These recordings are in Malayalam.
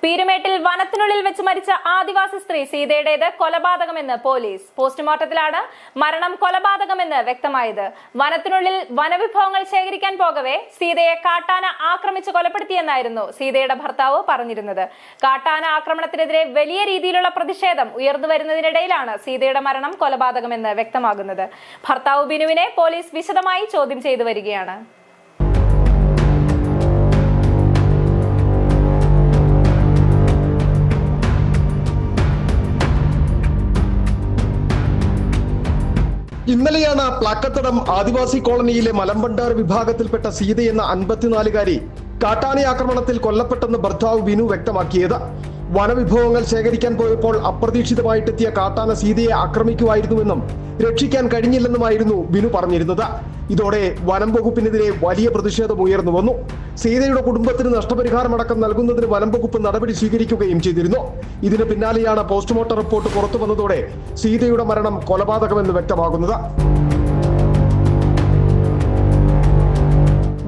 പീരുമേട്ടിൽ വനത്തിനുള്ളിൽ വെച്ച് മരിച്ച ആദിവാസി സ്ത്രീ സീതയുടേത് കൊലപാതകമെന്ന് പോലീസ്. പോസ്റ്റ്മോർട്ടത്തിലാണ് മരണം കൊലപാതകമെന്ന് വ്യക്തമായത്. വനത്തിനുള്ളിൽ വനവിഭവങ്ങൾ ശേഖരിക്കാൻ പോകവെ സീതയെ കാട്ടാന ആക്രമിച്ച് കൊലപ്പെടുത്തിയെന്നായിരുന്നു സീതയുടെ ഭർത്താവ് പറഞ്ഞിരുന്നത്. കാട്ടാന ആക്രമണത്തിനെതിരെ വലിയ രീതിയിലുള്ള പ്രതിഷേധം ഉയർന്നു വരുന്നതിനിടയിലാണ് സീതയുടെ മരണം കൊലപാതകമെന്ന് വ്യക്തമാകുന്നത്. ഭർത്താവ് ബിനുവിനെ പോലീസ് വിശദമായി ചോദ്യം ചെയ്തു വരികയാണ്. ഇന്നലെയാണ് പ്ലാക്കത്തടം ആദിവാസി കോളനിയിലെ മലമ്പണ്ടാർ വിഭാഗത്തിൽപ്പെട്ട സീത എന്ന 54-കാരി കാട്ടാന ആക്രമണത്തിൽ കൊല്ലപ്പെട്ടെന്ന് ഭർത്താവ് ബിനു വ്യക്തമാക്കിയത്. വനവിഭവങ്ങൾ ശേഖരിക്കാൻ പോയപ്പോൾ അപ്രതീക്ഷിതമായിട്ടെത്തിയ കാട്ടാന സീതയെ ആക്രമിക്കുമായിരുന്നുവെന്നും രക്ഷിക്കാൻ കഴിഞ്ഞില്ലെന്നുമായിരുന്നു ബിനു പറഞ്ഞിരുന്നത്. ഇതോടെ വനം വകുപ്പിനെതിരെ വലിയ പ്രതിഷേധം ഉയർന്നു വന്നു. സീതയുടെ കുടുംബത്തിന് നഷ്ടപരിഹാരമടക്കം നൽകുന്നതിന് വനം വകുപ്പ് നടപടി സ്വീകരിക്കുകയും ചെയ്തിരുന്നു. ഇതിന് പിന്നാലെയാണ് പോസ്റ്റ്മോർട്ടം റിപ്പോർട്ട് പുറത്തു വന്നതോടെ സീതയുടെ മരണം കൊലപാതകമെന്ന് വ്യക്തമാകുന്നത്.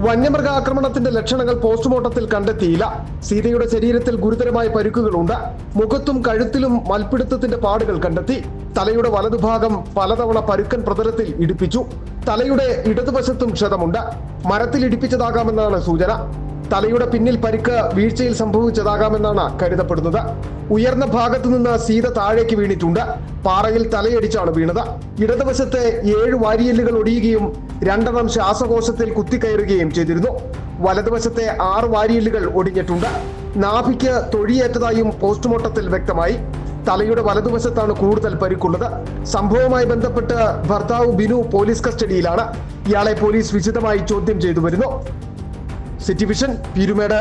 വന്യമൃഗാക്രമണത്തിന്റെ ലക്ഷണങ്ങൾ പോസ്റ്റ്മോർട്ടത്തിൽ കണ്ടെത്തിയില്ല. സീതയുടെ ശരീരത്തിൽ ഗുരുതരമായ പരിക്കുകളുണ്ട്. മുഖത്തും കഴുത്തിലും മൽപിടുത്തത്തിന്റെ പാടുകൾ കണ്ടെത്തി. തലയുടെ വലതുഭാഗം പലതവണ പരുക്കൻ പ്രതലത്തിൽ ഇടിപ്പിച്ചു. തലയുടെ ഇടതുവശത്തും ക്ഷതമുണ്ട്. മരത്തിൽ ഇടിപ്പിച്ചതാകാമെന്നാണ് സൂചന. തലയുടെ പിന്നിൽ പരിക്ക് വീഴ്ചയിൽ സംഭവിച്ചതാകാമെന്നാണ് കരുതപ്പെടുന്നത്. ഉയർന്ന ഭാഗത്തു നിന്ന് സീത താഴേക്ക് വീണിട്ടുണ്ട്. പാറയിൽ തലയടിച്ചാണ് വീണത്. ഇടതുവശത്തെ 7 വാരിയെല്ലുകൾ ഒടിയുകയും 2 ശ്വാസകോശത്തിൽ കുത്തിക്കയറുകയും ചെയ്തിരുന്നു. വലതുവശത്തെ 6 വാരിയെല്ലുകൾ ഒടിഞ്ഞിട്ടുണ്ട്. നാഭിക്ക് തൊഴിയേറ്റതായും പോസ്റ്റ്മോർട്ടത്തിൽ വ്യക്തമായി. തലയുടെ വലതുവശത്താണ് കൂടുതൽ പരിക്കുള്ളത്. സംഭവവുമായി ബന്ധപ്പെട്ട് ഭർത്താവ് ബിനു പോലീസ് കസ്റ്റഡിയിലാണ്. ഇയാളെ പോലീസ് വിശദമായി ചോദ്യം ചെയ്തു വരുന്നു. City vision, Peermade.